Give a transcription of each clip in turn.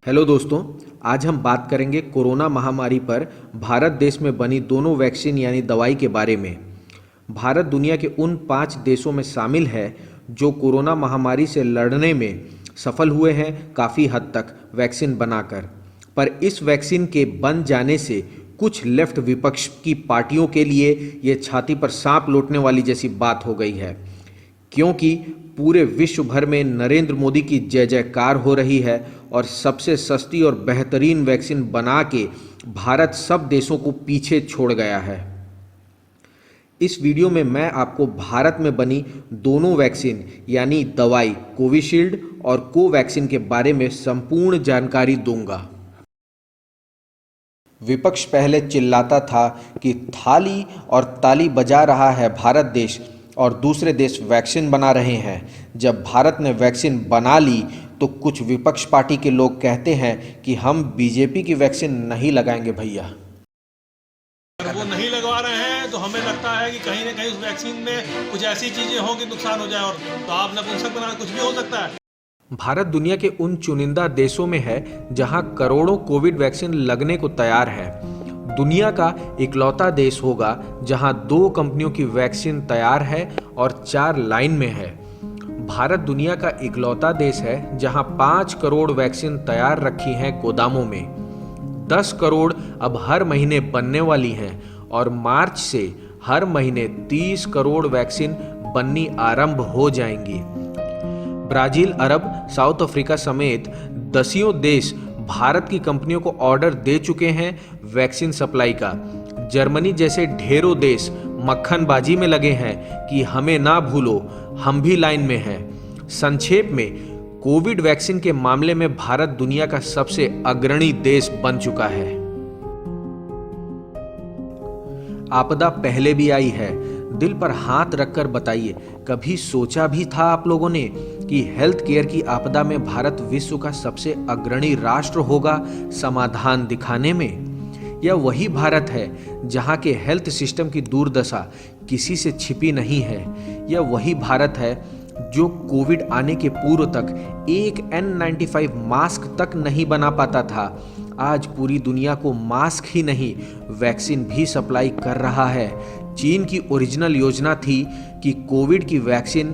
Hello दोस्तों, आज हम बात करेंगे कोरोना महामारी पर भारत देश में बनी दोनों वैक्सीन यानी दवाई के बारे में। भारत दुनिया के उन 5 देशों में शामिल है जो कोरोना महामारी से लड़ने में सफल हुए हैं काफ़ी हद तक वैक्सीन बनाकर। पर इस वैक्सीन के बन जाने से कुछ लेफ्ट विपक्ष की पार्टियों के लिए ये छाती पर सांप लौटने वाली जैसी बात हो गई है, क्योंकि पूरे विश्व भर में नरेंद्र मोदी की जय जयकार हो रही है और सबसे सस्ती और बेहतरीन वैक्सीन बना के भारत सब देशों को पीछे छोड़ गया है। इस वीडियो में मैं आपको भारत में बनी दोनों वैक्सीन यानी दवाई कोविशील्ड और कोवैक्सीन के बारे में संपूर्ण जानकारी दूंगा। विपक्ष पहले चिल्लाता था कि थाली और ताली बजा रहा है भारत देश और दूसरे देश वैक्सीन बना रहे हैं। जब भारत ने वैक्सीन बना ली तो कुछ विपक्ष पार्टी के लोग कहते हैं कि हम बीजेपी की वैक्सीन नहीं लगाएंगे भैया। अगर वो नहीं लगवा रहे हैं तो हमें लगता है कि कहीं ना कहीं उस वैक्सीन में कुछ ऐसी चीजें हों कि नुकसान हो जाए, और तो आप नपुंसक बना कुछ भी हो सकता है। भारत दुनिया के उन चुनिंदा देशों में है जहां करोड़ों कोविड वैक्सीन लगने को तैयार है। दुनिया का इकलौता देश होगा जहां 2 कंपनियों की वैक्सीन तैयार है और 4 लाइन में है। भारत दुनिया का इकलौता देश है जहां 5 करोड़ वैक्सीन तैयार रखी हैं गोदामों में। 10 करोड़ अब हर महीने बनने वाली हैं और मार्च से हर महीने 30 करोड़ वैक्सीन बननी आरंभ हो जाएंगी। ब्राजील, अरब, साउथ अफ्रीका समेत दसियों देश भारत की कंपनियों को ऑर्डर दे चुके हैं वैक्सीन सप्लाई का। जर्मनी जैसे ढेरों देश मक्खनबाजी में लगे हैं कि हमें ना भूलो, हम भी लाइन में हैं। संक्षेप में, कोविड वैक्सीन के मामले में भारत दुनिया का सबसे अग्रणी देश बन चुका है। आपदा पहले भी आई है, दिल पर हाथ रखकर बताइए, कभी सोचा भी था आप लोगों ने कि हेल्थ केयर की आपदा में भारत विश्व का सबसे अग्रणी राष्ट्र होगा समाधान दिखाने में? यह वही भारत है जहां के हेल्थ सिस्टम की दुर्दशा किसी से छिपी नहीं है। यह वही भारत है जो कोविड आने के पूर्व तक एक N95 मास्क तक नहीं बना पाता था। आज पूरी दुनिया को मास्क ही नहीं, वैक्सीन भी सप्लाई कर रहा है। चीन की ओरिजिनल योजना थी कि कोविड की वैक्सीन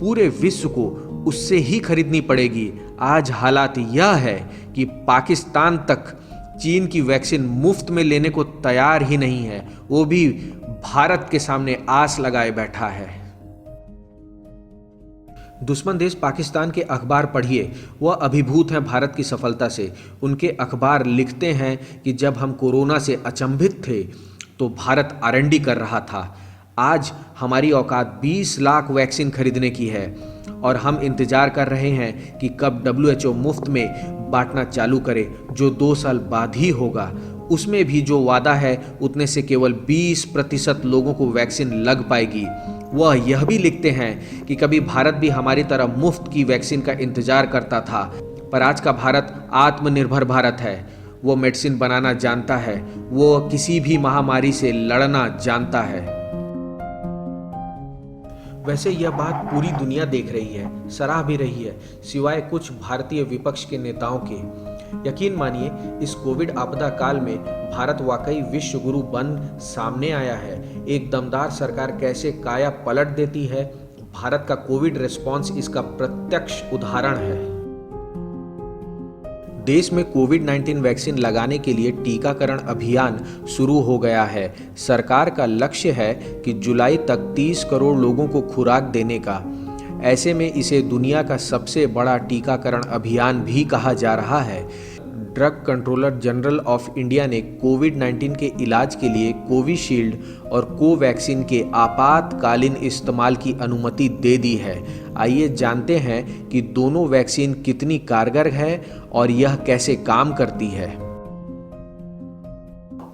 पूरे विश्व को उससे ही खरीदनी पड़ेगी। आज हालात यह है कि पाकिस्तान तक चीन की वैक्सीन मुफ्त में लेने को तैयार ही नहीं है, वो भी भारत के सामने आस लगाए बैठा है। दुश्मन देश पाकिस्तान के अखबार पढ़िए, वह अभिभूत हैं भारत की सफलता से। उनके अखबार लिखते हैं कि जब हम कोरोना से अचंभित थे तो भारत R&D कर रहा था। आज हमारी औकात 20 लाख वैक्सीन खरीदने की है और हम इंतजार कर रहे हैं कि कब WHO मुफ्त में बांटना चालू करे, जो 2 साल बाद ही होगा। उसमें भी जो वादा है उतने से केवल 20% लोगों को वैक्सीन लग पाएगी। वह यह भी लिखते हैं कि कभी भारत भी हमारी तरह मुफ्त की वैक्सीन का इंतजार करता था, पर आज का भारत आत्मनिर्भर भारत है। वो मेडिसिन बनाना जानता है, वो किसी भी महामारी से लड़ना जानता है। वैसे यह बात पूरी दुनिया देख रही है, सराह भी रही है, सिवाय कुछ भारतीय विपक्ष के नेताओं के। यकीन मानिए, इस कोविड आपदा काल में भारत वाकई विश्व गुरु बन सामने आया है। एक दमदार सरकार कैसे काया पलट देती है, भारत का कोविड रिस्पॉन्स इसका प्रत्यक्ष उदाहरण है। देश में कोविड-19 वैक्सीन लगाने के लिए टीकाकरण अभियान शुरू हो गया है। सरकार का लक्ष्य है कि जुलाई तक 30 करोड़ लोगों को खुराक देने का। ऐसे में इसे दुनिया का सबसे बड़ा टीकाकरण अभियान भी कहा जा रहा है। Drug controller general of India ने कोविड-19 के इलाज के लिए कोविशील्ड और कोवैक्सीन के आपातकालीन इस्तेमाल की अनुमति दे दी है। आइए जानते हैं कि दोनों वैक्सीन कितनी कारगर है और यह कैसे काम करती है।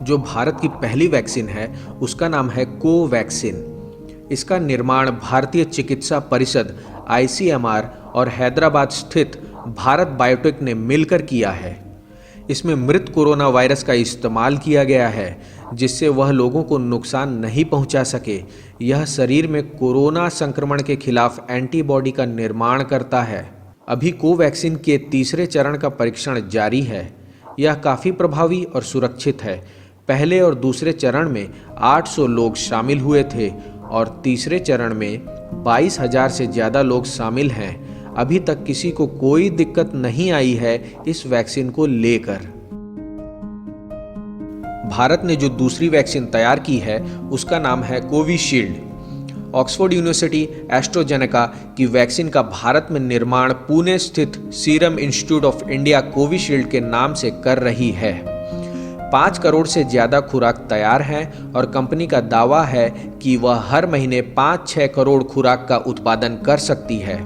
जो भारत की पहली वैक्सीन है उसका नाम है कोवैक्सीन। इसका निर्माण भारतीय चिकित्सा परिषद ICMR और हैदराबाद स्थित भारत बायोटेक ने मिलकर किया है। इसमें मृत कोरोना वायरस का इस्तेमाल किया गया है जिससे वह लोगों को नुकसान नहीं पहुंचा सके। यह शरीर में कोरोना संक्रमण के खिलाफ एंटीबॉडी का निर्माण करता है। अभी कोवैक्सीन के तीसरे चरण का परीक्षण जारी है। यह काफ़ी प्रभावी और सुरक्षित है। पहले और दूसरे चरण में 800 लोग शामिल हुए थे और तीसरे चरण में 22,000 से ज़्यादा लोग शामिल हैं। अभी तक किसी को कोई दिक्कत नहीं आई है इस वैक्सीन को लेकर। भारत ने जो दूसरी वैक्सीन तैयार की है उसका नाम है कोविशील्ड। ऑक्सफोर्ड यूनिवर्सिटी एस्ट्राजेनेका की वैक्सीन का भारत में निर्माण पुणे स्थित serum institute of India Covishield के नाम से कर रही है। 5 करोड़ से ज़्यादा खुराक तैयार हैं और कंपनी का दावा है कि वह हर महीने 5-6 करोड़ खुराक का उत्पादन कर सकती है।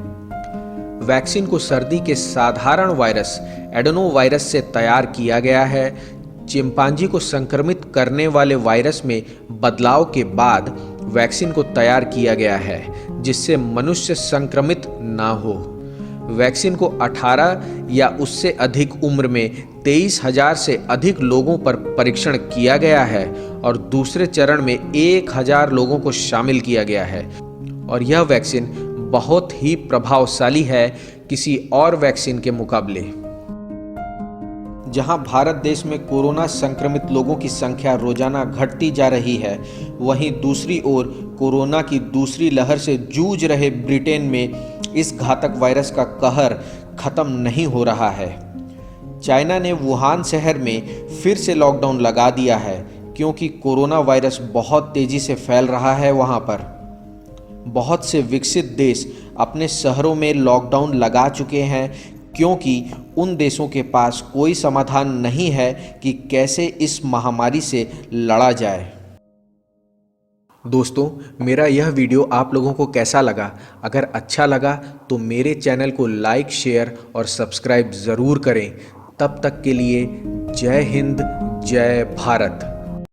वैक्सीन को सर्दी के साधारण वायरस एडेनोवायरस से तैयार किया गया है। चिंपांजी को संक्रमित करने वाले वायरस में बदलाव के बाद वैक्सीन को तैयार किया गया है जिससे मनुष्य संक्रमित ना हो। वैक्सीन को 18 या उससे अधिक उम्र में 23,000 से अधिक लोगों पर परीक्षण किया गया है और दूसरे चरण में 1,000 लोगों को शामिल किया गया है और यह वैक्सीन बहुत ही प्रभावशाली है किसी और वैक्सीन के मुकाबले। जहां भारत देश में कोरोना संक्रमित लोगों की संख्या रोजाना घटती जा रही है, वहीं दूसरी ओर कोरोना की दूसरी लहर से जूझ रहे ब्रिटेन में इस घातक वायरस का कहर खत्म नहीं हो रहा है। चाइना ने वुहान शहर में फिर से लॉकडाउन लगा दिया है क्योंकि कोरोना वायरस बहुत तेजी से फैल रहा है। वहां पर बहुत से विकसित देश अपने शहरों में लॉकडाउन लगा चुके हैं क्योंकि उन देशों के पास कोई समाधान नहीं है कि कैसे इस महामारी से लड़ा जाए। दोस्तों, मेरा यह वीडियो आप लोगों को कैसा लगा? अगर अच्छा लगा तो मेरे चैनल को लाइक, शेयर और सब्सक्राइब ज़रूर करें। तब तक के लिए जय हिंद, जय भारत।